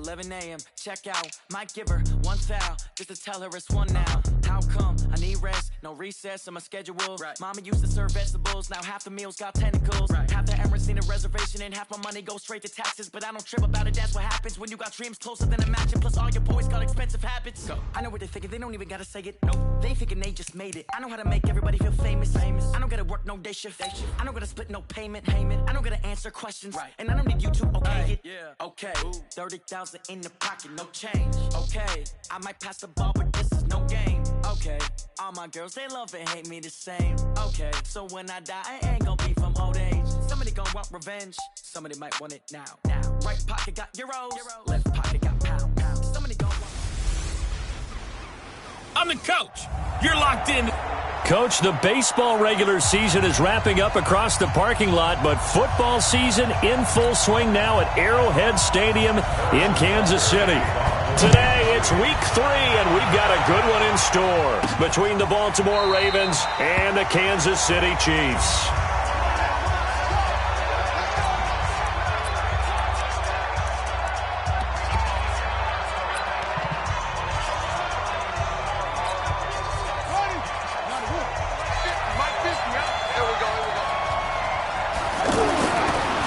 11 a.m. Check out, might give her one foul just to tell her it's one now. How come? I need rest, no recess on my schedule. Right. Mama used to serve vegetables, now half the meals got tentacles. Right. Half the Emirates need a reservation and half my money goes straight to taxes. But I don't trip about it, that's what happens when you got dreams closer than a mansion. Plus all your boys got expensive habits. Go. I know what they're thinking, they don't even gotta say it. Nope. They thinking they just made it. I know how to make everybody feel famous. I don't gotta work no day shift. I don't gotta split no payment. I don't gotta answer questions. Right. And I don't need you to okay it. Yeah. Okay. 30,000 in the pocket, no change. Okay. I might pass the ball, but this is no game. Okay. All my girls, they love and hate me the same. Okay. So when I die, I ain't gonna be from old age. Somebody gon' want revenge. Somebody might want it now. Right pocket got euros. Left pocket got pound. Somebody gon' want... I'm the coach. You're locked in. Coach, the baseball regular season is wrapping up across the parking lot, but football season in full swing now at Arrowhead Stadium in Kansas City. Today, it's week 3, and we've got a good one in store between the Baltimore Ravens and the Kansas City Chiefs.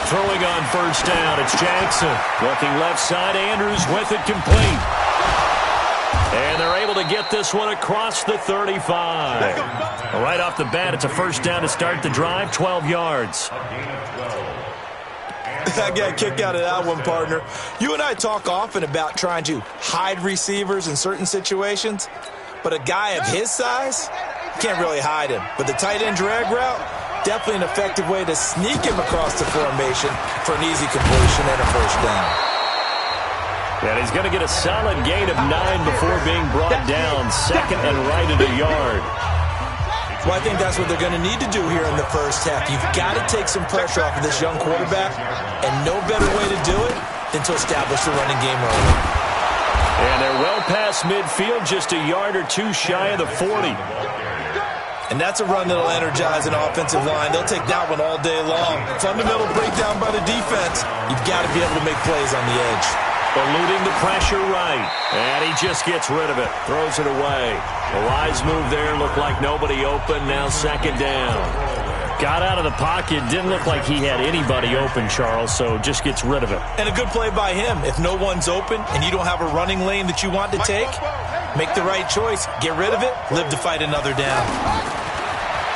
Throwing on first down, it's Jackson. Looking left side, Andrews with it complete. And they're able to get this one across the 35. Right off the bat, it's a first down to start the drive, 12 yards. I got a kick out of that one, partner. You and I talk often about trying to hide receivers in certain situations, but a guy of his size, can't really hide him. But the tight end drag route, definitely an effective way to sneak him across the formation for an easy completion and a first down. And he's going to get a solid gain of 9 before being brought down. Second and right at a yard. Well, I think that's what they're going to need to do here in the first half. You've got to take some pressure off of this young quarterback, and no better way to do it than to establish the running game early. And they're well past midfield, just a yard or two shy of the 40. And that's a run that'll energize an offensive line. They'll take that one all day long. Fundamental breakdown by the defense. You've got to be able to make plays on the edge. Eluding the pressure right. And he just gets rid of it. Throws it away. A wise move there. Looked like nobody open. Now second down. Got out of the pocket. Didn't look like he had anybody open, Charles, so just gets rid of it. And a good play by him. If no one's open and you don't have a running lane that you want to take, make the right choice. Get rid of it. Live to fight another down.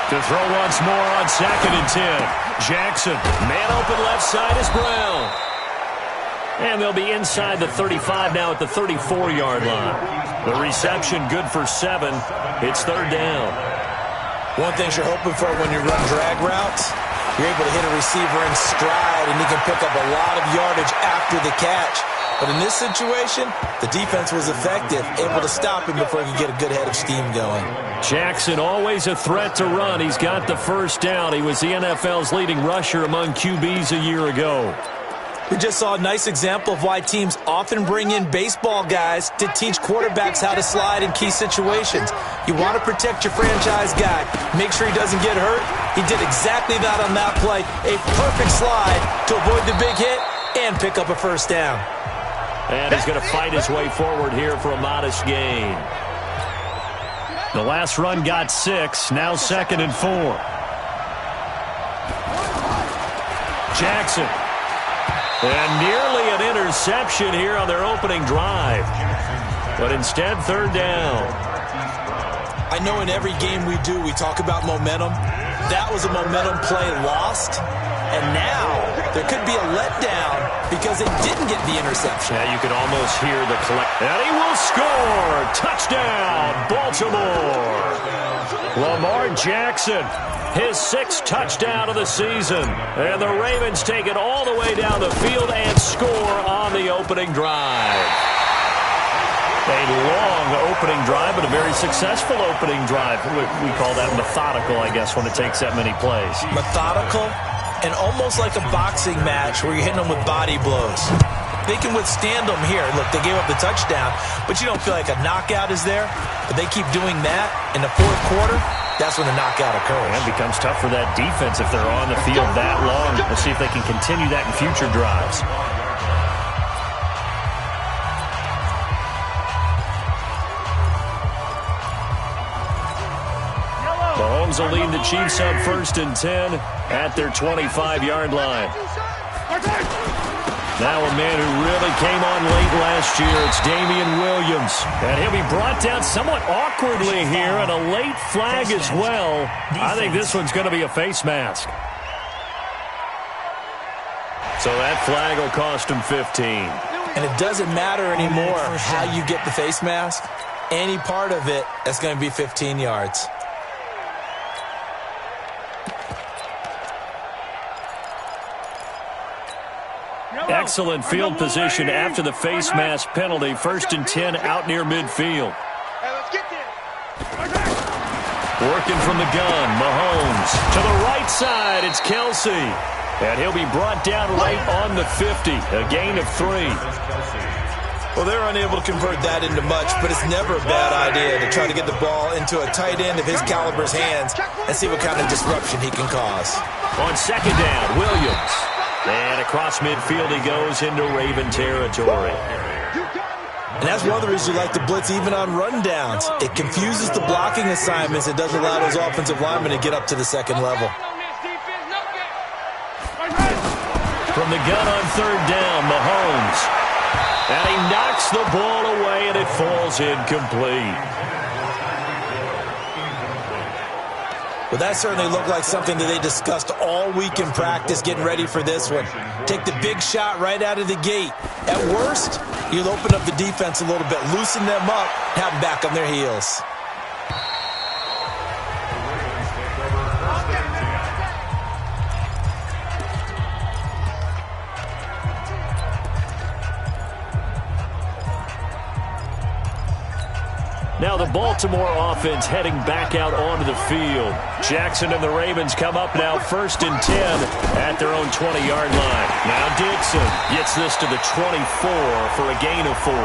To throw once more on second and 10. Jackson. Man open left side is Brown. And they'll be inside the 35 now at the 34-yard line. The reception good for 7. It's third down. One thing you're hoping for when you run drag routes, you're able to hit a receiver in stride, and he can pick up a lot of yardage after the catch. But in this situation, the defense was effective, able to stop him before he could get a good head of steam going. Jackson, always a threat to run. He's got the first down. He was the NFL's leading rusher among QBs a year ago. We just saw a nice example of why teams often bring in baseball guys to teach quarterbacks how to slide in key situations. You want to protect your franchise guy. Make sure he doesn't get hurt. He did exactly that on that play. A perfect slide to avoid the big hit and pick up a first down. And he's going to fight his way forward here for a modest gain. The last run got 6. Now second and 4. Jackson. And nearly an interception here on their opening drive. But instead, third down. I know in every game we do, we talk about momentum. That was a momentum play lost. And now there could be a letdown because it didn't get the interception. Yeah, you could almost hear the collect. And he will score. Touchdown, Baltimore. Lamar Jackson. His 6th touchdown of the season. And the Ravens take it all the way down the field and score on the opening drive. A long opening drive, but a very successful opening drive. We call that methodical, I guess, when it takes that many plays. Methodical and almost like a boxing match where you're hitting them with body blows. They can withstand them here. Look, they gave up the touchdown, but you don't feel like a knockout is there. But they keep doing that in the fourth quarter. That's when the knockout occurs. And it becomes tough for that defense if they're on the field that long. We'll see if they can continue that in future drives. Rams will lead the Chiefs up 1st and 10 at their 25-yard line. Now a man who really came on late last year, it's Damian Williams. And he'll be brought down somewhat awkwardly here, and a late flag as well. I think this one's going to be a face mask. So that flag will cost him 15. And it doesn't matter anymore how you get the face mask. Any part of it, that's going to be 15 yards. Excellent field position after the face mask penalty. 1st and 10 out near midfield. Working from the gun, Mahomes. To the right side, it's Kelsey. And he'll be brought down right on the 50. A gain of 3. Well, they're unable to convert that into much, but it's never a bad idea to try to get the ball into a tight end of his caliber's hands and see what kind of disruption he can cause. On 2nd down, Williams. And across midfield he goes into Raven territory. And that's one of the reasons you like to blitz even on rundowns. It confuses the blocking assignments. It doesn't allow those offensive linemen to get up to the second level. From the gun on 3rd down, Mahomes. And he knocks the ball away, and it falls incomplete. Well, that certainly looked like something that they discussed all week in practice getting ready for this one. Take the big shot right out of the gate. At worst, you'll open up the defense a little bit, loosen them up, have them back on their heels. Now the Baltimore offense heading back out onto the field. Jackson and the Ravens come up now 1st and 10 at their own 20-yard line. Now Dixon gets this to the 24 for a gain of 4.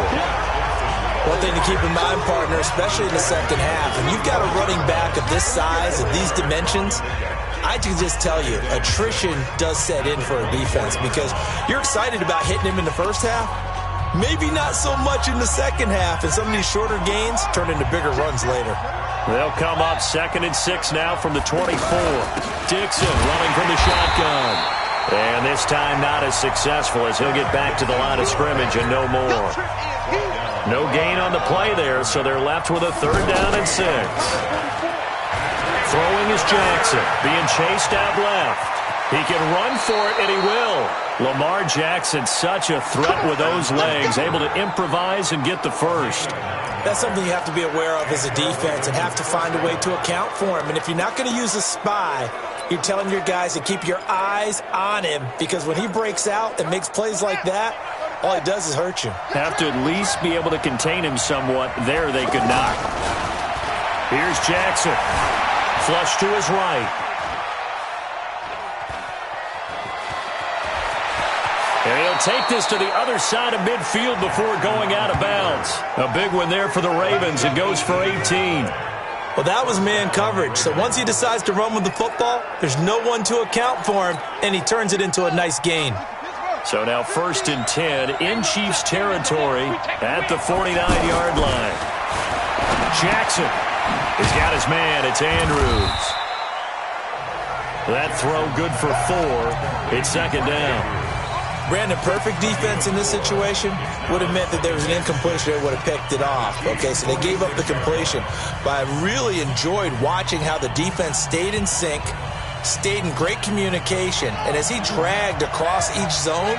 One thing to keep in mind, partner, especially in the second half, and you've got a running back of this size, of these dimensions, I can just tell you, attrition does set in for a defense because you're excited about hitting him in the first half. Maybe not so much in the second half, and some of these shorter gains turn into bigger runs later. They'll come up 2nd and 6 now from the 24. Dixon running from the shotgun. And this time not as successful as he'll get back to the line of scrimmage and no more. No gain on the play there, so they're left with a 3rd down and 6. Throwing is Jackson, being chased out left. He can run for it, and he will. Lamar Jackson, such a threat with those legs, able to improvise and get the first. That's something you have to be aware of as a defense and have to find a way to account for him. And if you're not going to use a spy, you're telling your guys to keep your eyes on him because when he breaks out and makes plays like that, all he does is hurt you. Have to at least be able to contain him somewhat. There they could not. Here's Jackson. Flush to his right. And he'll take this to the other side of midfield before going out of bounds. A big one there for the Ravens. It goes for 18. Well, that was man coverage. So once he decides to run with the football, there's no one to account for him, and he turns it into a nice gain. So now 1st and 10 in Chiefs territory at the 49-yard line. Jackson has got his man. It's Andrews. That throw good for 4. It's 2nd down. Brandon, perfect defense in this situation would have meant that there was an incompletion that would have picked it off. Okay, so they gave up the completion. But I really enjoyed watching how the defense stayed in sync, stayed in great communication. And as he dragged across each zone,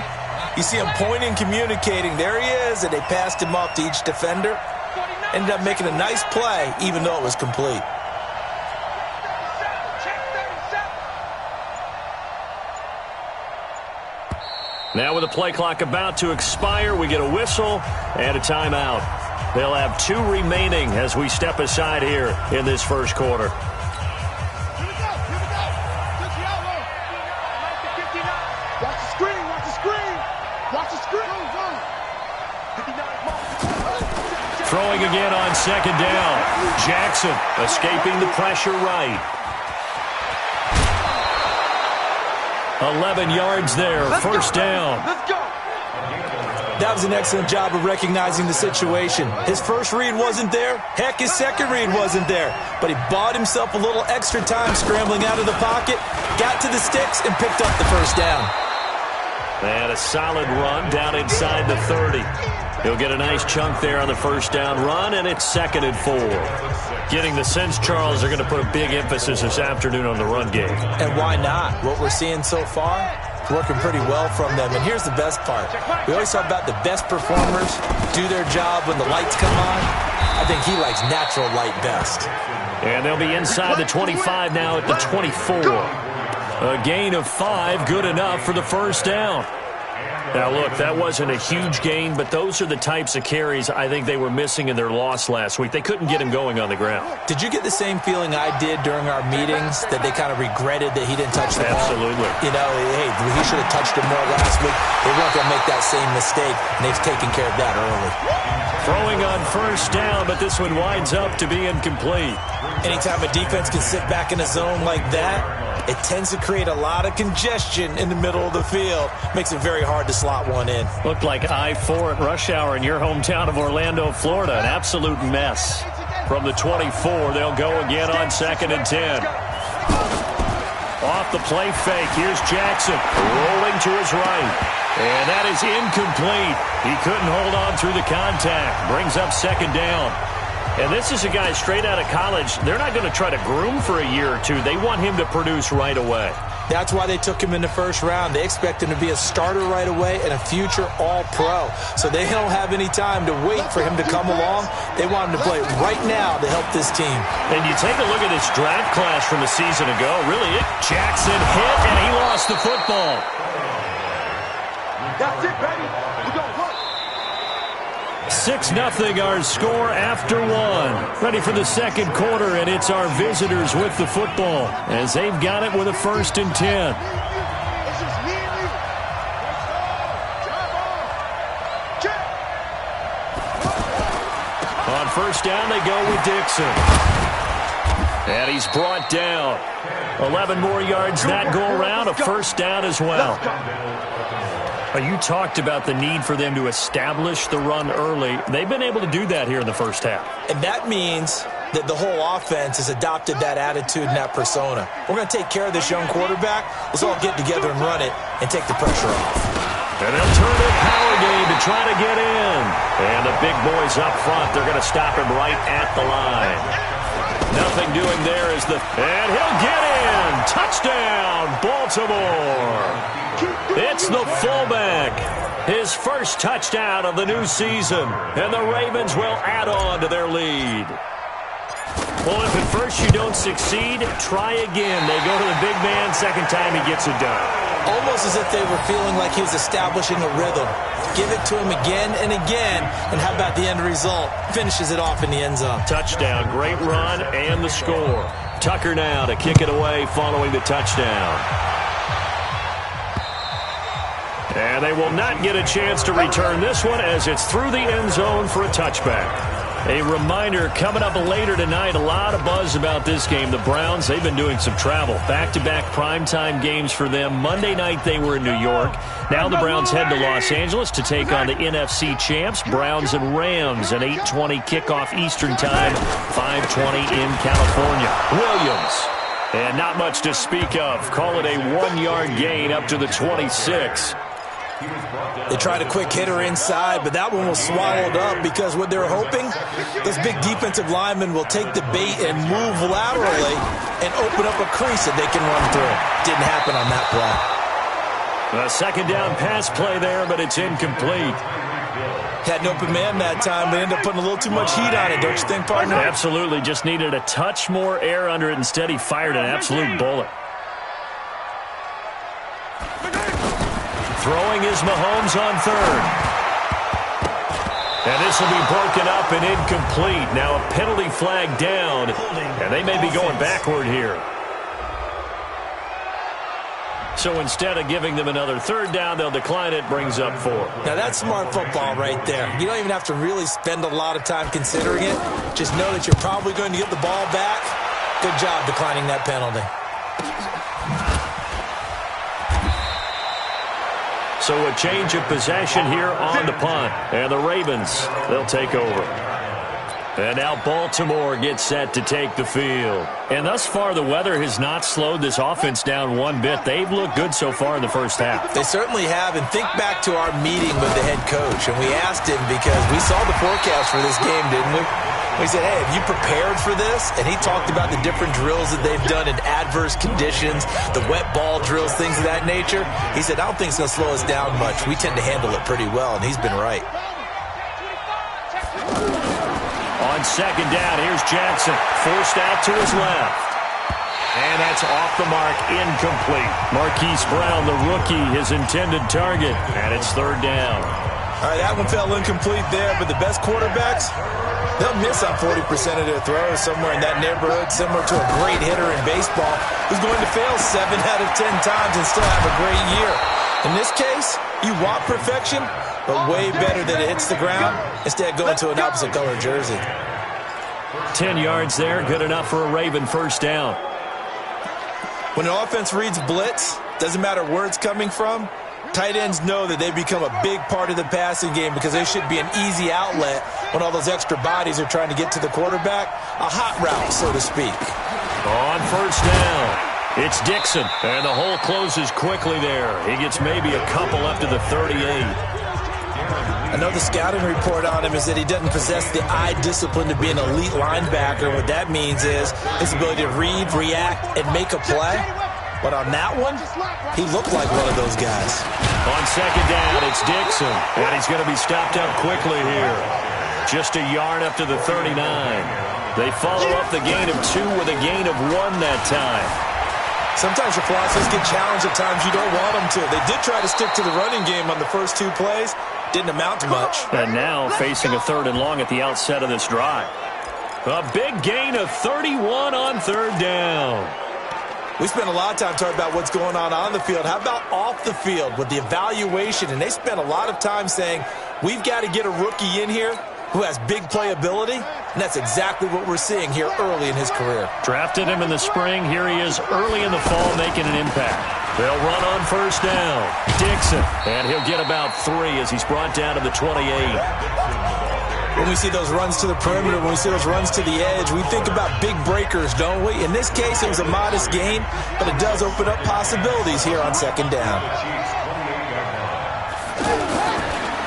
you see him pointing, communicating. There he is, and they passed him off to each defender. Ended up making a nice play, even though it was complete. Now with the play clock about to expire, we get a whistle and a timeout. They'll have 2 remaining as we step aside here in this first quarter. Here we go. This is Alway. 59. Watch the screen. Watch the screen. Watch the screen. 59. Throwing again on 2nd down. Jackson escaping the pressure right. 11 yards there, 1st down. Let's go. That was an excellent job of recognizing the situation. His first read wasn't there. Heck, his second read wasn't there. But he bought himself a little extra time scrambling out of the pocket, got to the sticks, and picked up the first down. And a solid run down inside the 30. He'll get a nice chunk there on the first down run, and it's 2nd and 4. Getting the sense, Charles, they're going to put a big emphasis this afternoon on the run game. And why not? What we're seeing so far, it's working pretty well from them. And here's the best part. We always talk about the best performers do their job when the lights come on. I think he likes natural light best. And they'll be inside the 25 now at the 24. A gain of 5, good enough for the first down. Now, look, that wasn't a huge gain, but those are the types of carries I think they were missing in their loss last week. They couldn't get him going on the ground. Did you get the same feeling I did during our meetings, that they kind of regretted that he didn't touch the ball? Absolutely. You know, hey, he should have touched it more last week. They weren't going to make that same mistake, and they've taken care of that early. Throwing on first down, but this one winds up to be incomplete. Anytime a defense can sit back in a zone like that, it tends to create a lot of congestion in the middle of the field. Makes it very hard to slot one in. Looked like I-4 at rush hour in your hometown of Orlando, Florida. An absolute mess. From the 24, they'll go again on 2nd and 10. Off the play fake, here's Jackson rolling to his right. And that is incomplete. He couldn't hold on through the contact. Brings up 2nd down. And this is a guy straight out of college. They're not going to try to groom for a year or two. They want him to produce right away. That's why they took him in the first round. They expect him to be a starter right away and a future All-Pro. So they don't have any time to wait for him to come along. They want him to play right now to help this team. And you take a look at this draft class from a season ago. Really, Jackson hit, and he lost the football. That's it, baby. We're going to work. 6-0 our score after 1. Ready for the second quarter, and it's our visitors with the football as they've got it with a 1st and 10. This is me and you. Drive on. Check. On first down, they go with Dixon. And he's brought down. 11 more yards that go around, a first down as well. You talked about the need for them to establish the run early. They've been able to do that here in the first half. And that means that the whole offense has adopted that attitude and that persona. We're going to take care of this young quarterback. Let's all get together and run it and take the pressure off. And they'll turn it power game to try to get in. And the big boys up front, they're going to stop him right at the line. Nothing doing there is and he'll get in. Touchdown, Baltimore. It's the fullback. His first touchdown of the new season. And the Ravens will add on to their lead. Well, if at first you don't succeed, try again. They go to the big man. Second time he gets it done. Almost as if they were feeling like he was establishing a rhythm. Give it to him again and again. And how about the end result? Finishes it off in the end zone. Touchdown. Great run and the score. Tucker now to kick it away following the touchdown. And they will not get a chance to return this one as it's through the end zone for a touchback. A reminder, coming up later tonight, a lot of buzz about this game. The Browns, they've been doing some travel. Back-to-back primetime games for them. Monday night they were in New York. Now the Browns head to Los Angeles to take on the NFC champs, Browns and Rams, an 8:20 kickoff Eastern time, 5:20 in California. Williams, and not much to speak of. Call it a 1-yard gain up to the 26. They tried a quick hitter inside, but that one was swallowed up because what they're hoping, those big defensive linemen will take the bait and move laterally and open up a crease that they can run through. Didn't happen on that play. A second down pass play there, but it's incomplete. Had an open man that time, but ended up putting a little too much heat on it, don't you think, partner? Absolutely. Just needed a touch more air under it. Instead, he fired an absolute bullet. Throwing is Mahomes on third. And this will be broken up and incomplete. Now a penalty flag down, and they may be going backward here. So instead of giving them another third down, they'll decline it, brings up 4. Now that's smart football right there. You don't even have to really spend a lot of time considering it. Just know that you're probably going to get the ball back. Good job declining that penalty. So a change of possession here on the punt. And the Ravens, they'll take over. And now Baltimore gets set to take the field. And thus far, the weather has not slowed this offense down one bit. They've looked good so far in the first half. They certainly have. And think back to our meeting with the head coach. And we asked him because we saw the forecast for this game, didn't we? We said, hey, have you prepared for this? And he talked about the different drills that they've done in adverse conditions, the wet ball drills, things of that nature. He said, I don't think it's going to slow us down much. We tend to handle it pretty well, and he's been right. On second down, here's Jackson, forced out to his left. And that's off the mark, incomplete. Marquise Brown, the rookie, his intended target, and it's third down. All right, that one fell incomplete there, but the best quarterbacks, they'll miss on 40% of their throws, somewhere in that neighborhood, similar to a great hitter in baseball who's going to fail 7 out of 10 times and still have a great year. In this case, you want perfection, but way better that it hits the ground instead of going to an opposite color jersey. 10 yards there, good enough for a Raven first down. When an offense reads blitz, doesn't matter where it's coming from, tight ends know that they become a big part of the passing game because they should be an easy outlet when all those extra bodies are trying to get to the quarterback. A hot route, so to speak. On first down, it's Dixon, and the hole closes quickly there. He gets maybe a couple up to the 38. I know the scouting report on him is that he doesn't possess the eye discipline to be an elite linebacker. What that means is his ability to read, react, and make a play. But on that one, he looked like one of those guys. On second down, it's Dixon, and he's going to be stopped up quickly here. Just a yard up to the 39. They follow up the gain of 2 with a gain of 1 that time. Sometimes your philosophies get challenged at times you don't want them to. They did try to stick to the running game on the first 2 plays. Didn't amount to much. And now facing a 3rd and long at the outset of this drive. A big gain of 31 on third down. We spent a lot of time talking about what's going on the field. How about off the field with the evaluation? And they spent a lot of time saying, we've got to get a rookie in here who has big playability. And that's exactly what we're seeing here early in his career. Drafted him in the spring. Here he is early in the fall making an impact. They'll run on first down. Dixon, and he'll get about 3 as he's brought down to the 28. When we see those runs to the perimeter, when we see those runs to the edge, we think about big breakers, don't we? In this case, it was a modest gain, but it does open up possibilities here on second down.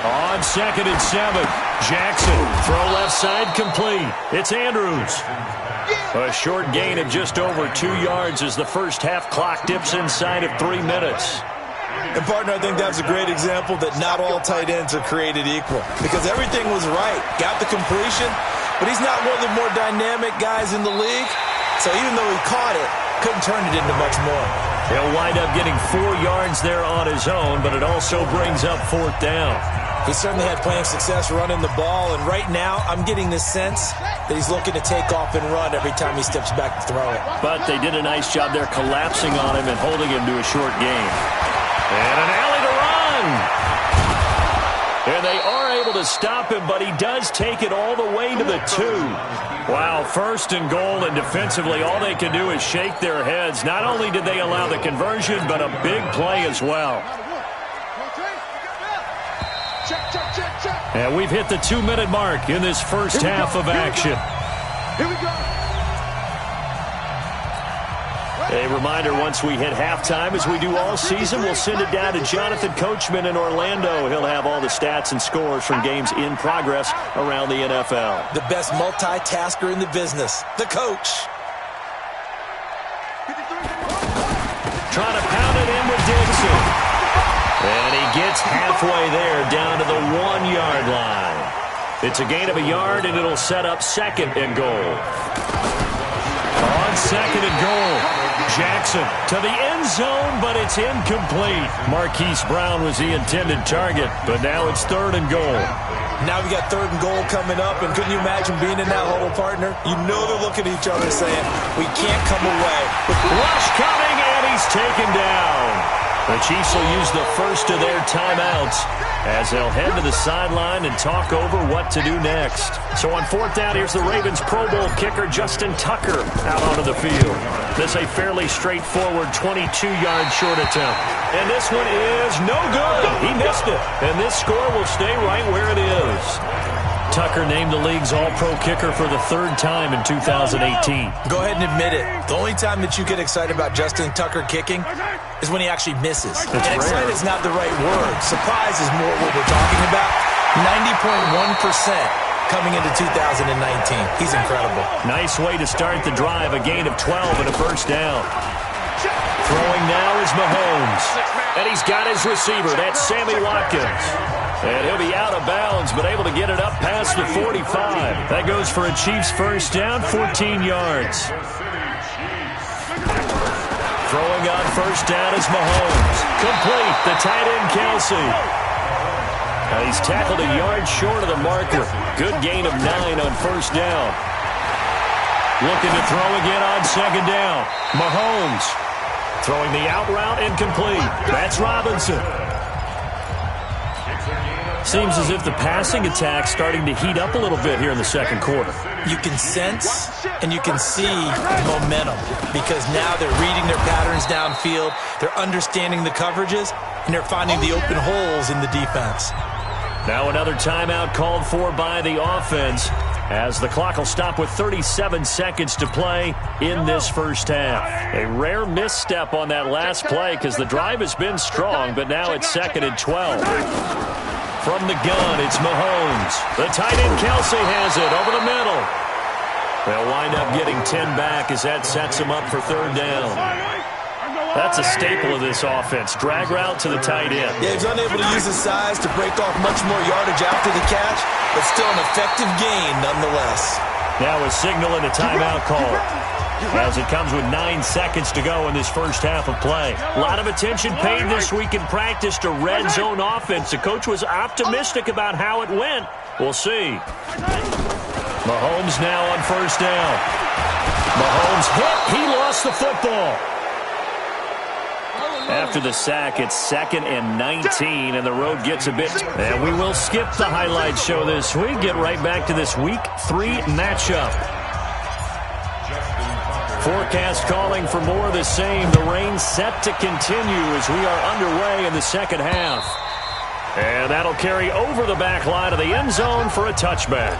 On second and 7, Jackson, throw left side complete. It's Andrews. A short gain of just over 2 yards as the first half clock dips inside of 3 minutes. And, partner, I think that's a great example that not all tight ends are created equal because everything was right. Got the completion, but he's not one of the more dynamic guys in the league. So even though he caught it, couldn't turn it into much more. He'll wind up getting 4 yards there on his own, but it also brings up 4th down. He certainly had plenty of success running the ball, and right now I'm getting the sense that he's looking to take off and run every time he steps back to throw it. But they did a nice job there collapsing on him and holding him to a short gain. And an alley to run. And they are able to stop him, but he does take it all the way to the 2. Wow, 1st and goal, and defensively all they can do is shake their heads. Not only did they allow the conversion, but a big play as well. And we've hit the 2-minute mark in this first half of action. Here we go. A reminder, once we hit halftime, as we do all season, we'll send it down to Jonathan Coachman in Orlando. He'll have all the stats and scores from games in progress around the NFL. The best multitasker in the business, the coach. Trying to pound it in with Dixon. And he gets halfway there, down to the 1-yard line. It's a gain of a yard, and it'll set up 2nd and goal. On 2nd and goal. Jackson to the end zone, but it's incomplete. Marquise Brown was the intended target, but now it's 3rd and goal. Now we got 3rd and goal coming up, and couldn't you imagine being in that huddle, partner? You know they're looking at each other saying, we can't come away. Rush coming, and he's taken down. The Chiefs will use the first of their timeouts as they'll head to the sideline and talk over what to do next. So on fourth down, here's the Ravens Pro Bowl kicker Justin Tucker out onto the field. This a fairly straightforward 22-yard short attempt. And this one is no good. He missed it. And this score will stay right where it is. Tucker named the league's all-pro kicker for the third time in 2018. Go ahead and admit it. The only time that you get excited about Justin Tucker kicking is when he actually misses. And excited is not the right word. Surprise is more what we're talking about. 90.1% coming into 2019. He's incredible. Nice way to start the drive. A gain of 12 and a first down. Throwing now is Mahomes. And he's got his receiver. That's Sammy Watkins. And he'll be out of bounds, but able to get it up past the 45. That goes for a Chiefs first down, 14 yards. Throwing on first down is Mahomes. Complete, the tight end Kelsey. Now he's tackled a yard short of the marker. Good gain of 9 on first down. Looking to throw again on second down. Mahomes throwing the out route incomplete. That's Robinson. Seems as if the passing attack's starting to heat up a little bit here in the second quarter. You can sense and you can see momentum because now they're reading their patterns downfield, they're understanding the coverages, and they're finding the open holes in the defense. Now another timeout called for by the offense as the clock will stop with 37 seconds to play in this first half. A rare misstep on that last play because the drive has been strong, but now it's 2nd and 12. From the gun, it's Mahomes. The tight end Kelsey has it over the middle. They'll wind up getting 10 back as that sets them up for third down. That's a staple of this offense. Drag route to the tight end. Yeah, he's unable to use his size to break off much more yardage after the catch, but still an effective gain nonetheless. Now a signal and a timeout call as it comes with 9 seconds to go in this first half of play. A lot of attention paid this week in practice to red zone offense. The coach was optimistic about how it went. We'll see. Mahomes now on first down. Mahomes hit. He lost the football. After the sack, it's 2nd and 19, and the road gets a bit. And we will skip the highlight show this week. Get right back to this Week 3 matchup. Forecast calling for more of the same. The rain set to continue as we are underway in the second half. And that'll carry over the back line of the end zone for a touchback.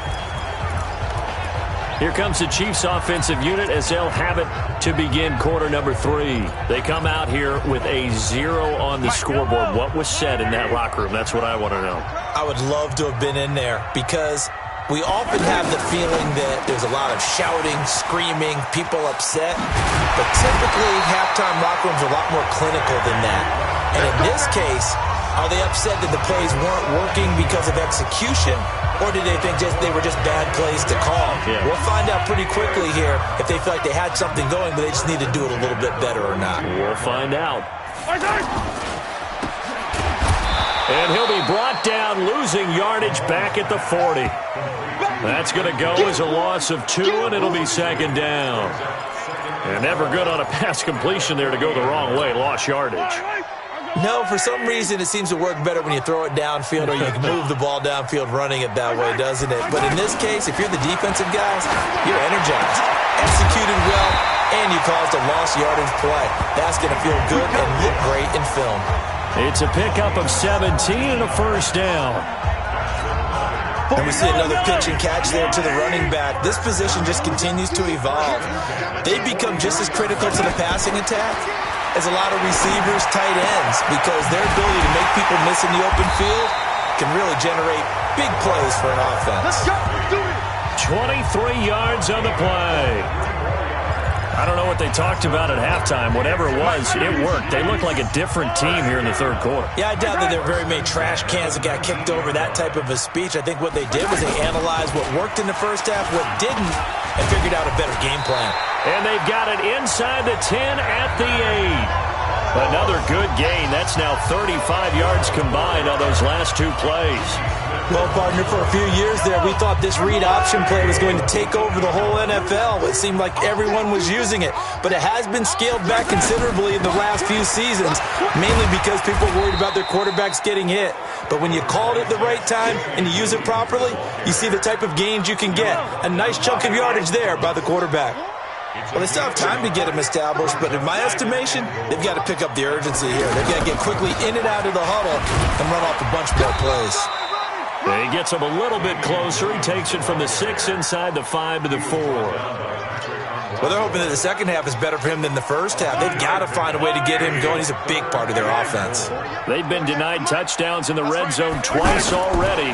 Here comes the Chiefs offensive unit as they'll have it to begin quarter number 3. They come out here with a 0 on the scoreboard. What was said in that locker room? That's what I want to know. I would love to have been in there because we often have the feeling that there's a lot of shouting, screaming, people upset. But typically, halftime locker rooms are a lot more clinical than that. And in this case, are they upset that the plays weren't working because of execution? Or did they think they were just bad plays to call? Yeah. We'll find out pretty quickly here if they feel like they had something going, but they just need to do it a little bit better or not. We'll find out. And he'll be brought down, losing yardage back at the 40. That's going to go as a loss of 2, and it'll be 2nd down. And never good on a pass completion there to go the wrong way. Lost yardage. No, for some reason it seems to work better when you throw it downfield or you can move the ball downfield running it that way, doesn't it? But in this case, if you're the defensive guys, you're energized, executed well, and you caused a lost yardage play. That's going to feel good and look great in film. It's a pickup of 17 and a first down. And we see another pitch and catch there to the running back. This position just continues to evolve. They become just as critical to the passing attack as a lot of receivers, tight ends, because their ability to make people miss in the open field can really generate big plays for an offense. 23 yards on the play. I don't know what they talked about at halftime. Whatever it was, it worked. They look like a different team here in the third quarter. Yeah, I doubt that there are very many trash cans that got kicked over, that type of a speech. I think what they did was they analyzed what worked in the first half, what didn't, and figured out a better game plan. And they've got it inside the 10 at the 8. Another good gain. That's now 35 yards combined on those last two plays. Well, partner, for a few years there, we thought this read option play was going to take over the whole NFL. It seemed like everyone was using it, but it has been scaled back considerably in the last few seasons, mainly because people are worried about their quarterbacks getting hit. But when you call it at the right time and you use it properly, you see the type of gains you can get. A nice chunk of yardage there by the quarterback. Well, they still have time to get him established, but in my estimation, they've got to pick up the urgency here. They've got to get quickly in and out of the huddle and run off a bunch more plays. He gets him a little bit closer. He takes it from the 6 inside the 5 to the 4. Well, they're hoping that the second half is better for him than the first half. They've got to find a way to get him going. He's a big part of their offense. They've been denied touchdowns in the red zone twice already.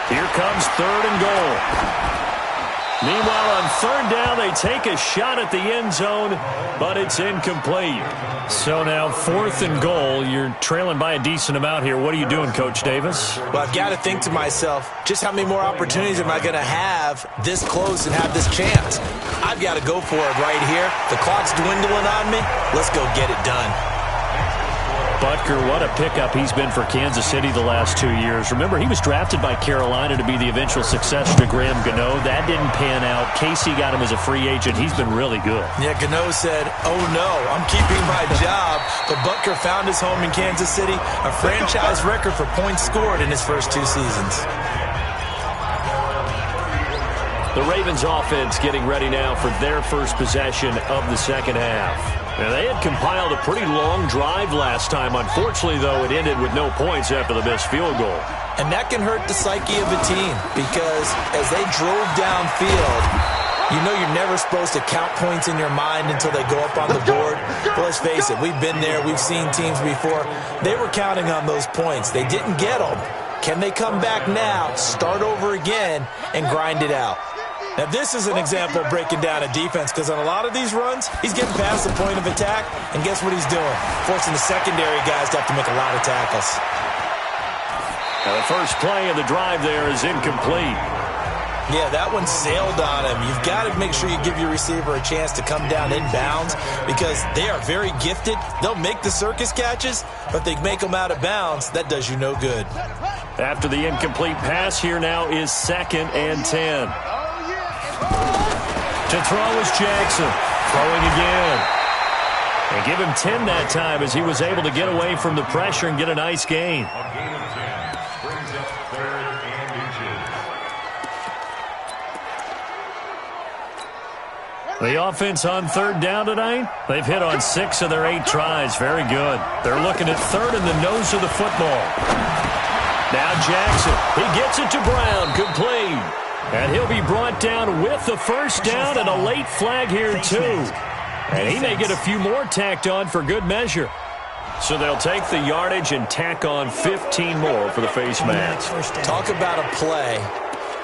Here comes 3rd and goal. Meanwhile, on 3rd down, they take a shot at the end zone, but it's incomplete. So now 4th and goal. You're trailing by a decent amount here. What are you doing, Coach Davis? Well, I've got to think to myself, just how many more opportunities am I going to have this close and have this chance? I've got to go for it right here. The clock's dwindling on me. Let's go get it done. Butker, what a pickup he's been for Kansas City the last 2 years. Remember, he was drafted by Carolina to be the eventual successor to Graham Gano. That didn't pan out. Casey got him as a free agent. He's been really good. Yeah, Gano said, oh no, I'm keeping my job. But Butker found his home in Kansas City, a franchise record for points scored in his first 2 seasons. The Ravens offense getting ready now for their first possession of the second half. And they had compiled a pretty long drive last time. Unfortunately, though, it ended with no points after the missed field goal. And that can hurt the psyche of a team because as they drove downfield, you know you're never supposed to count points in your mind until they go up on the board. But let's face it, we've been there. We've seen teams before. They were counting on those points. They didn't get them. Can they come back now, start over again, and grind it out? Now, this is an example of breaking down a defense because on a lot of these runs, he's getting past the point of attack, and guess what he's doing? Forcing the secondary guys to have to make a lot of tackles. Now, the first play of the drive there is incomplete. Yeah, that one sailed on him. You've got to make sure you give your receiver a chance to come down inbounds because they are very gifted. They'll make the circus catches, but they make them out of bounds. That does you no good. After the incomplete pass, here now is 2nd and 10. To throw is Jackson. Throwing again. And give him 10 that time as he was able to get away from the pressure and get a nice gain. The offense on 3rd down tonight, they've hit on 6 of their 8 tries. Very good. They're looking at 3rd in the nose of the football. Now Jackson. He gets it to Brown. Complete. And he'll be brought down with the first down and a late flag here, too. And he may get a few more tacked on for good measure. So they'll take the yardage and tack on 15 more for the face mask. Talk about a play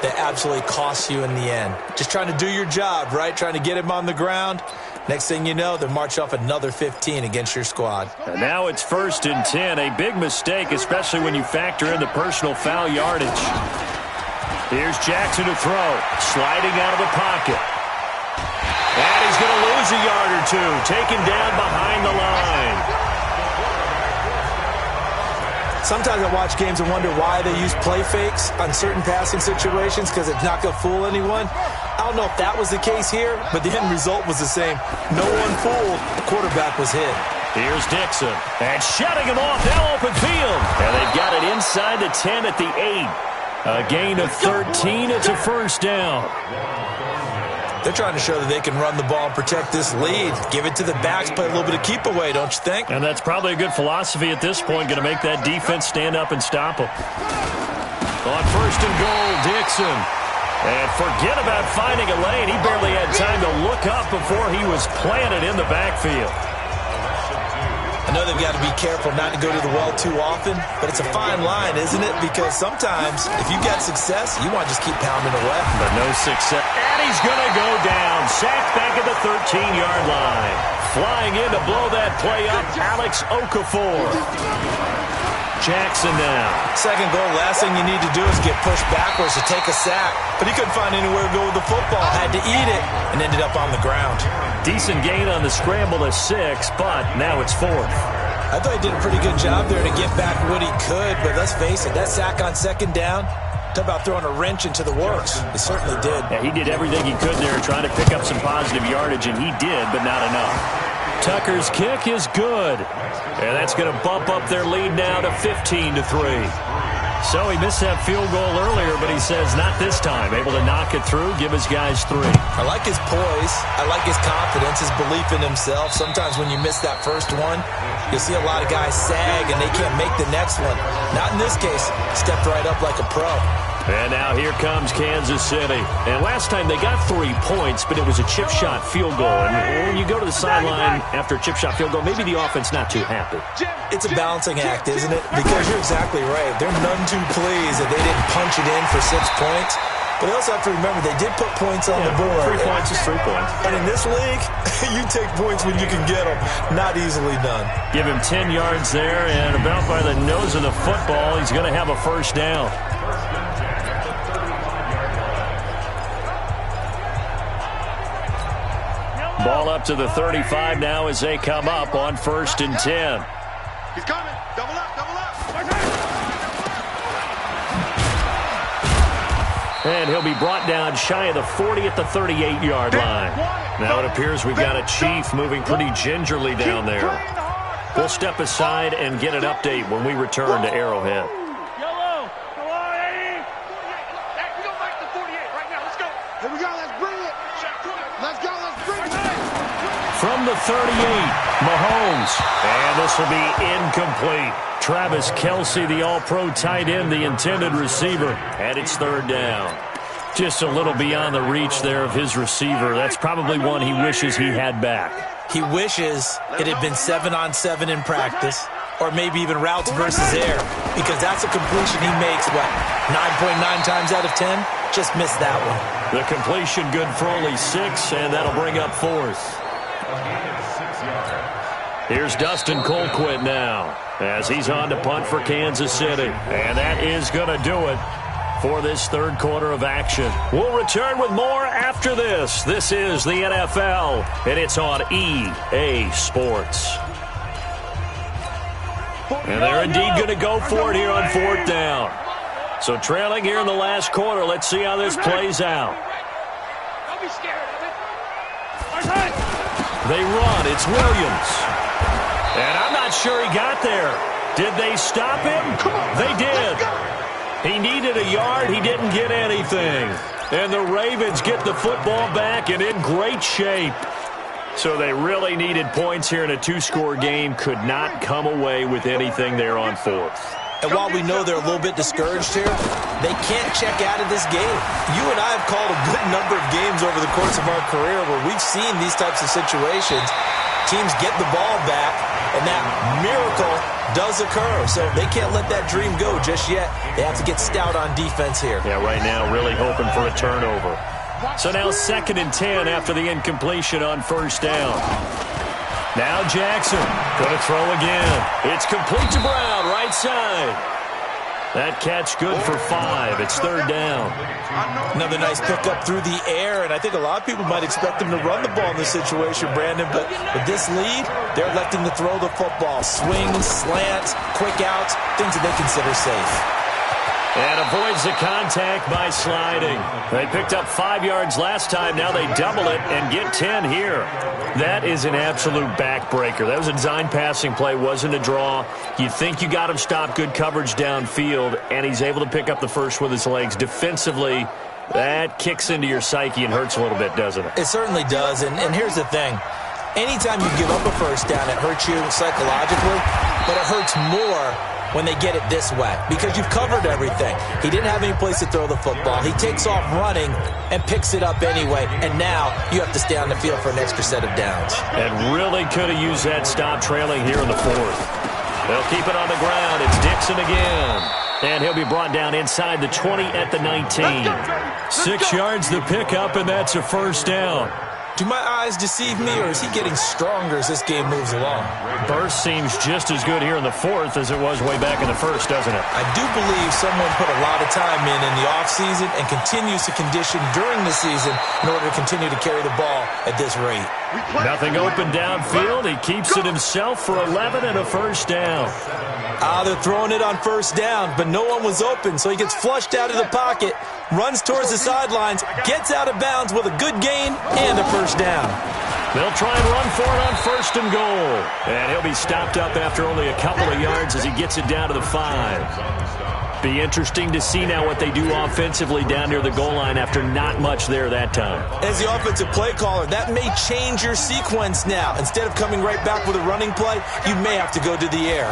that absolutely costs you in the end. Just trying to do your job, right? Trying to get him on the ground. Next thing you know, they'll march off another 15 against your squad. And now it's 1st and 10. A big mistake, especially when you factor in the personal foul yardage. Here's Jackson to throw. Sliding out of the pocket. And he's going to lose a yard or 2. Taken down behind the line. Sometimes I watch games and wonder why they use play fakes on certain passing situations because it's not going to fool anyone. I don't know if that was the case here, but the end result was the same. No one fooled. The quarterback was hit. Here's Dixon. And shutting him off. Now open field. And they've got it inside the 10 at the 8. A gain of 13. It's a first down. They're trying to show that they can run the ball and protect this lead. Give it to the backs, play a little bit of keep away, don't you think? And that's probably a good philosophy at this point, going to make that defense stand up and stop them. On 1st and goal, Dixon. And forget about finding a lane. He barely had time to look up before he was planted in the backfield. I know they've got to be careful not to go to the well too often, but it's a fine line, isn't it? Because sometimes, if you've got success, you want to just keep pounding away. But no success. And he's going to go down. Sacked back at the 13-yard line. Flying in to blow that play up, Alex Okafor. Jackson now. Second goal, last thing you need to do is get pushed backwards to take a sack. But he couldn't find anywhere to go with the football. Had to eat it and ended up on the ground. Decent gain on the scramble to 6, but now it's 4th. I thought he did a pretty good job there to get back what he could, but let's face it, that sack on 2nd down, Talk about throwing a wrench into the works. He certainly did. Yeah, he did everything he could there trying to pick up some positive yardage, and he did, but not enough. Tucker's kick is good. And that's going to bump up their lead now to 15-3. So he missed that field goal earlier, but he says not this time. Able to knock it through, give his guys 3. I like his poise. I like his confidence, his belief in himself. Sometimes when you miss that first one, you'll see a lot of guys sag and they can't make the next one. Not in this case. Stepped right up like a pro. And now here comes Kansas City. And last time they got 3 points, but it was a chip shot field goal. And when you go to the sideline after a chip shot field goal, maybe the offense not too happy. It's a balancing act, isn't it? Because you're exactly right. They're none too pleased that they didn't punch it in for 6 points. But they also have to remember they did put points on the board. 3 points is 3 points. And in this league, you take points when you can get them. Not easily done. Give him 10 yards there, and about by the nose of the football, he's going to have a first down. Ball up to the 35 now as they come up on 1st and 10. He's coming. Double up, double up. And he'll be brought down shy of the 40 at the 38-yard line. Now it appears we've got a Chief moving pretty gingerly down there. We'll step aside and get an update when we return to Arrowhead. Yellow. Come on, Eddie. 48. We go back to 48 right now. Let's go. Here we go. Let's bring it. Let's go. Let's bring it. From the 38, Mahomes. And this will be incomplete. Travis Kelce, the all-pro tight end, the intended receiver. And it's 3rd down. Just a little beyond the reach there of his receiver. That's probably one he wishes he had back. He wishes it had been 7-on-7 in practice, or maybe even routes versus air, because that's a completion he makes, 9.9 times out of 10? Just missed that one. The completion good for only 6, and that'll bring up 4th. Here's Dustin Colquitt now as he's on to punt for Kansas City. And that is going to do it for this 3rd quarter of action. We'll return with more after this. This is the NFL, and it's on EA Sports. And they're indeed going to go for it here on 4th down. So trailing here in the last quarter. Let's see how this plays out. Don't be scared of it. They run. It's Williams. And I'm not sure he got there. Did they stop him? They did. He needed a yard. He didn't get anything. And the Ravens get the football back and in great shape. So they really needed points here in a 2-score game. Could not come away with anything there on 4th. And while we know they're a little bit discouraged here, they can't check out of this game. You and I have called a good number of games over the course of our career where we've seen these types of situations. Teams get the ball back, and that miracle does occur. So they can't let that dream go just yet. They have to get stout on defense here. Yeah, right now really hoping for a turnover. So now 2nd and 10 after the incompletion on 1st down. Now Jackson going to throw again. It's complete to Brown, right side. That catch good for 5. It's 3rd down. Another nice pickup through the air, and I think a lot of people might expect him to run the ball in this situation, Brandon, but with this lead, they're electing to throw the football. Swings, slants, quick outs, things that they consider safe. And avoids the contact by sliding. They picked up 5 yards last time. Now they double it and get 10 here. That is an absolute backbreaker. That was a design passing play, wasn't a draw. You think you got him stopped, good coverage downfield, and he's able to pick up the first with his legs. Defensively, that kicks into your psyche and hurts a little bit, doesn't it? It certainly does, and here's the thing. Anytime you give up a first down, it hurts you psychologically, but it hurts more when they get it this way, because you've covered everything. He didn't have any place to throw the football. He takes off running and picks it up anyway, and now you have to stay on the field for an extra set of downs. And really could have used that stop trailing here in the 4th. They'll keep it on the ground. It's Dixon again. And he'll be brought down inside the 20 at the 19. 6 yards the pickup, and that's a 1st down. Do my eyes deceive me, or is he getting stronger as this game moves along? Burst seems just as good here in the fourth as it was way back in the first, doesn't it? I do believe someone put a lot of time in the offseason and continues to condition during the season in order to continue to carry the ball at this rate. Nothing open downfield. He keeps it himself for 11 and a first down. They're throwing it on first down, but no one was open, so he gets flushed out of the pocket, runs towards the sidelines, gets out of bounds with a good gain and a first down. They'll try and run for it on first and goal. And he'll be stopped up after only a couple of yards as he gets it down to the 5. Be interesting to see now what they do offensively down near the goal line after not much there that time. As the offensive play caller, that may change your sequence now. Instead of coming right back with a running play, you may have to go to the air.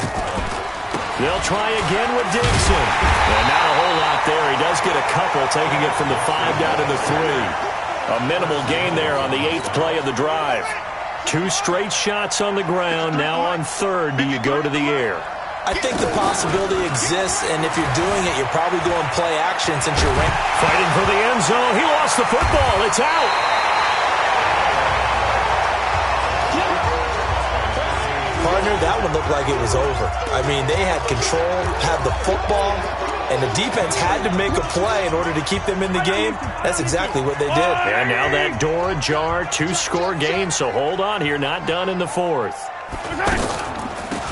They'll try again with Dixon. And not a whole lot there. He does get a couple, taking it from the 5 down to the 3. A minimal gain there on the 8th play of the drive. 2 straight shots on the ground. Now on third, do you go to the air? I think the possibility exists, and if you're doing it, you're probably going play action since you're ranked. Fighting for the end zone. He lost the football. It's out. Partner, that one looked like it was over. I mean, they had control, had the football, and the defense had to make a play in order to keep them in the game. That's exactly what they did. And now that door ajar, 2-score game, so hold on here, not done in the fourth.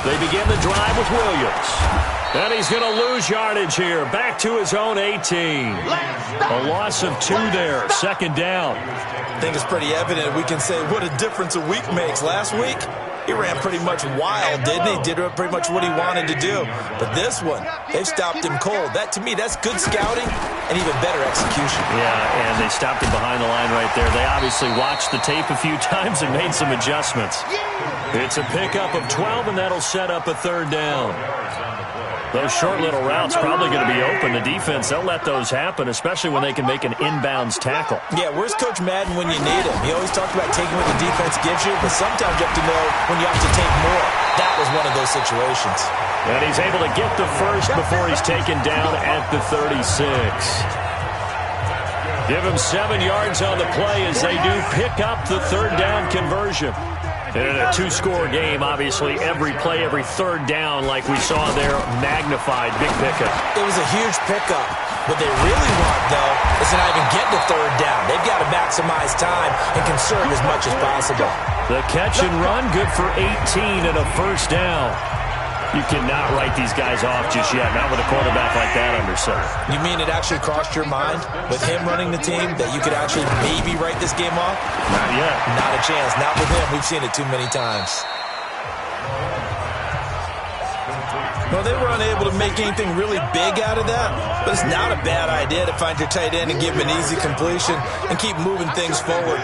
They begin the drive with Williams. And he's going to lose yardage here, back to his own 18. A loss of 2 there, second down. I think it's pretty evident we can say what a difference a week makes. Last week, he ran pretty much wild, didn't he? Did pretty much what he wanted to do. But this one, they've stopped him cold. That, to me, that's good scouting and even better execution. Yeah, and they stopped him behind the line right there. They obviously watched the tape a few times and made some adjustments. It's a pickup of 12, and that'll set up a third down. Those short little routes probably going to be open. The defense, they'll let those happen, especially when they can make an inbounds tackle. Yeah, where's Coach Madden when you need him? He always talked about taking what the defense gives you, but sometimes you have to know when you have to take more. That was one of those situations. And he's able to get the first before he's taken down at the 36. Give him 7 yards on the play as they do pick up the third down conversion. And in a 2-score game, obviously, every play, every third down, like we saw there, magnified, big pickup. It was a huge pickup. What they really want, though, is to not even get the third down. They've got to maximize time and conserve as much as possible. The catch and run, good for 18 and a first down. You cannot write these guys off just yet, not with a quarterback like that under center. You mean it actually crossed your mind with him running the team that you could actually maybe write this game off? Not yet. Not a chance. Not with him. We've seen it too many times. Well, they were unable to make anything really big out of that, but it's not a bad idea to find your tight end and give him an easy completion and keep moving things forward.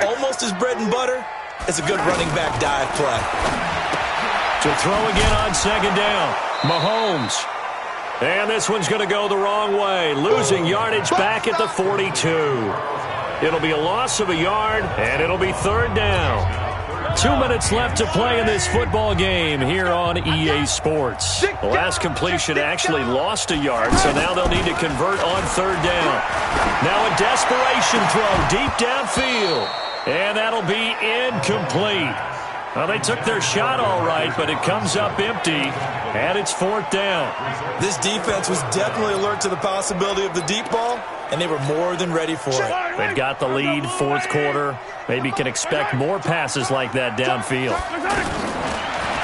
Almost as bread and butter as a good running back dive play. To throw again on second down, Mahomes. And this one's going to go the wrong way, losing yardage back at the 42. It'll be a loss of a yard, and it'll be third down. 2 minutes left to play in this football game here on EA Sports. The last completion actually lost a yard, so now they'll need to convert on third down. Now a desperation throw deep downfield, and that'll be incomplete. Well, they took their shot all right, but it comes up empty, and it's fourth down. This defense was definitely alert to the possibility of the deep ball, and they were more than ready for it. They've got the lead, fourth quarter. Maybe can expect more passes like that downfield.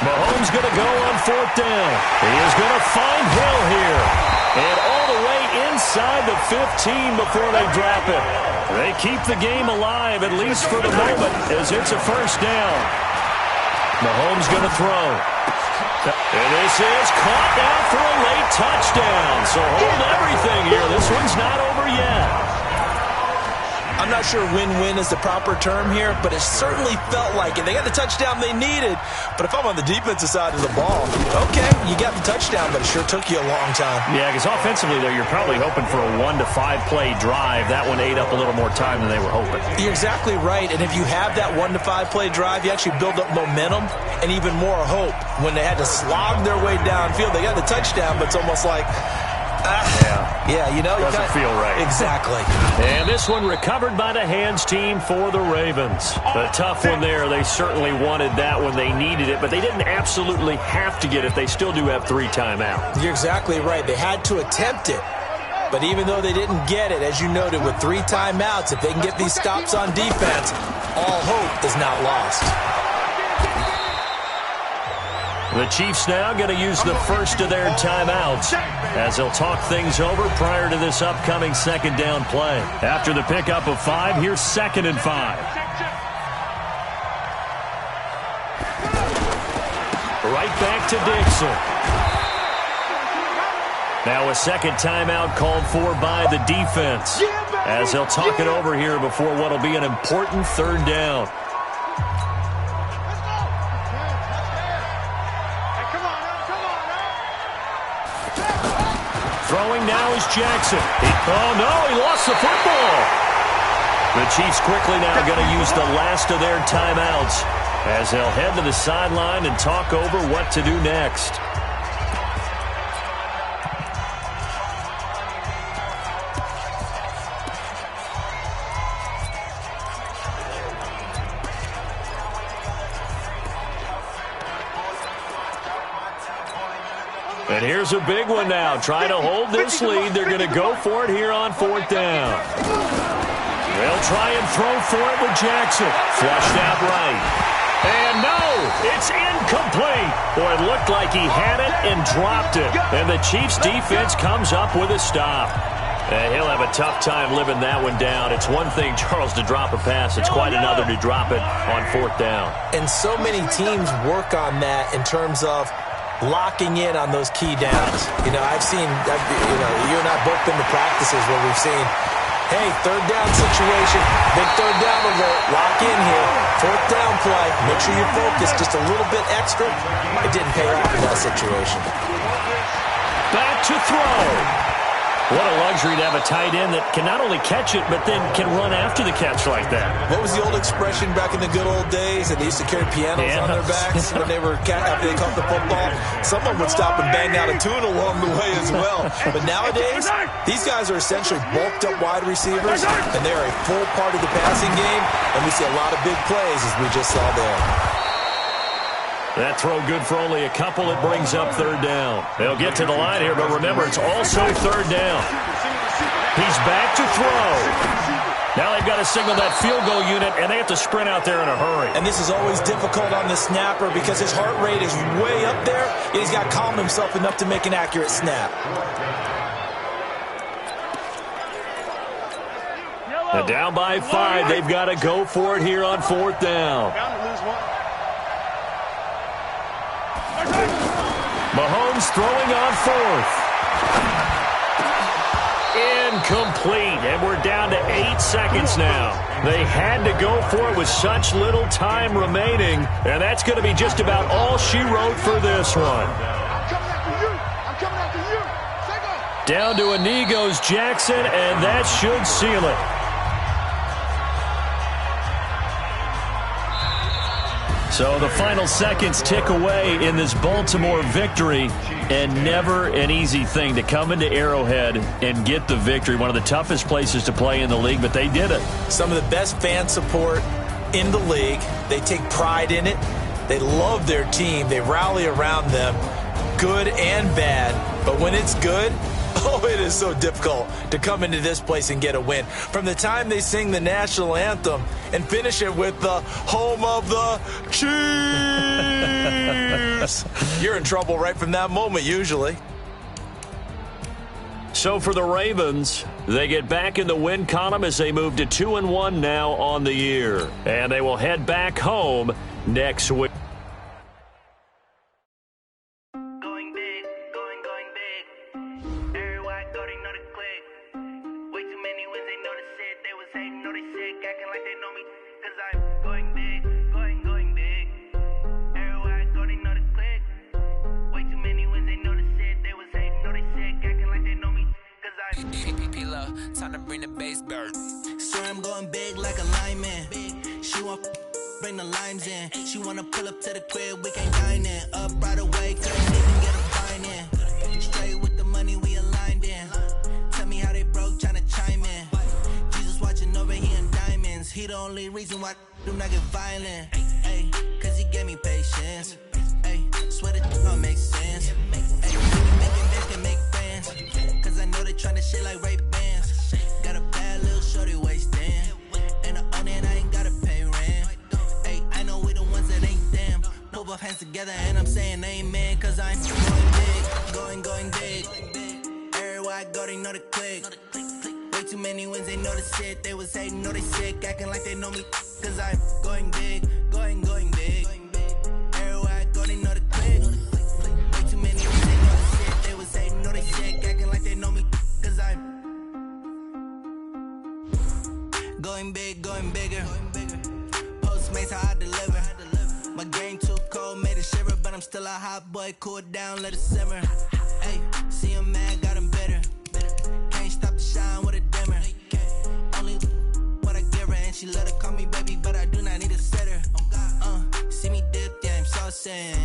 Mahomes going to go on fourth down. He is going to find Hill here. And all the way inside the 15 before they drop it. They keep the game alive, at least for the moment, as it's a first down. Mahomes going to throw. And this is caught now for a late touchdown. So hold everything here. This one's not over yet. I'm not sure win-win is the proper term here, but it certainly felt like it. They got the touchdown they needed, but if I'm on the defensive side of the ball, okay, you got the touchdown, but it sure took you a long time. Yeah, because offensively, though, you're probably hoping for a 1 to 5 play drive. That one ate up a little more time than they were hoping. You're exactly right, and if you have that 1 to 5 play drive, you actually build up momentum and even more hope. When they had to slog their way downfield, they got the touchdown, but it's almost like Yeah, you know. Doesn't feel right. Exactly. And this one recovered by the hands team for the Ravens. A tough one there. They certainly wanted that when they needed it, but they didn't absolutely have to get it. They still do have 3 timeouts. You're exactly right. They had to attempt it. But even though they didn't get it, as you noted, with 3 timeouts, if they can get these stops on defense, all hope is not lost. The Chiefs now going to use the first of their timeouts as they'll talk things over prior to this upcoming second down play. After the pickup of 5, here's 2nd and 5. Right back to Dixon. Now a second timeout called for by the defense as they'll talk it over here before what will be an important 3rd down. Throwing now is Jackson. Oh, no, he lost the football. The Chiefs quickly now going to use the last of their timeouts as they'll head to the sideline and talk over what to do next. And here's a big one now. Trying to hold this lead. They're going to go for it here on 4th down. They'll try and throw for it with Jackson. Flushed out right. And no, it's incomplete. Boy, it looked like he had it and dropped it. And the Chiefs defense comes up with a stop. And he'll have a tough time living that one down. It's one thing, Charles, to drop a pass. It's quite another to drop it on 4th down. And so many teams work on that in terms of locking in on those key downs. You know, I've seen, you and I both been to practices where we've seen, hey, 3rd down situation, big 3rd down alert, lock in here, 4th down play, make sure you focus just a little bit extra. It didn't pay off in that situation. Back to throw. What a luxury to have a tight end that can not only catch it, but then can run after the catch like that. What was the old expression back in the good old days that they used to carry pianos on their backs when they were after they caught the football? Someone would stop and bang out a tune along the way as well. But nowadays, these guys are essentially bulked up wide receivers, and they're a full part of the passing game, and we see a lot of big plays as we just saw there. That throw good for only a couple. It brings up 3rd down. They'll get to the line here, but remember, it's also 3rd down. He's back to throw. Now they've got to signal that field goal unit, and they have to sprint out there in a hurry. And this is always difficult on the snapper because his heart rate is way up there, and he's got to calm himself enough to make an accurate snap. And down by 5, they've got to go for it here on 4th down. Mahomes throwing on 4th. Incomplete, and we're down to 8 seconds now. They had to go for it with such little time remaining, and that's going to be just about all she wrote for this one. Down to a knee goes Jackson, and that should seal it. So the final seconds tick away in this Baltimore victory, and never an easy thing to come into Arrowhead and get the victory. One of the toughest places to play in the league, but they did it. Some of the best fan support in the league. They take pride in it. They love their team. They rally around them, good and bad. But when it's good, oh, it is so difficult to come into this place and get a win. From the time they sing the national anthem and finish it with the home of the Chiefs, you're in trouble right from that moment, usually. So for the Ravens, they get back in the win column as they move to 2-1 now on the year. And they will head back home next week. Time to bring the bass back. Swear I'm going big like a lineman. She want bring the limes in. She wanna pull up to the crib, we can't dine in. Up right away, couldn't even get a fine in. Straight with the money we aligned in. he the only reason why I do not get violent. Ay, cause he gave me patience. Ay, swear that don't make sense. Ay, making this can make friends. Cause I know they tryna shit like Ray-Bans. Got a bad little shorty wasting. And I own it, I ain't gotta pay rent. Ay, I know we the ones that ain't them. Put both hands together and I'm saying amen. Cause I'm going big. Everywhere I go, they know the click. Way too many wins, they know the shit. They was hating, know they sick, acting like they know me. Cause I'm going big, going big. Everywhere I go, they know the click. Way too many wins, they know the shit. They was hating, know they sick, acting like they know me. Cause I'm going big, going bigger. Postmates, how I deliver. My game too cold, made it shiver. But I'm still a hot boy, cool it down, let it simmer. Hey, see him mad, got him bitter. Can't stop the shine with a dimmer. Only what I give her, and she let her call me baby, but I do not need a sitter. See me dip, yeah, I'm saucing.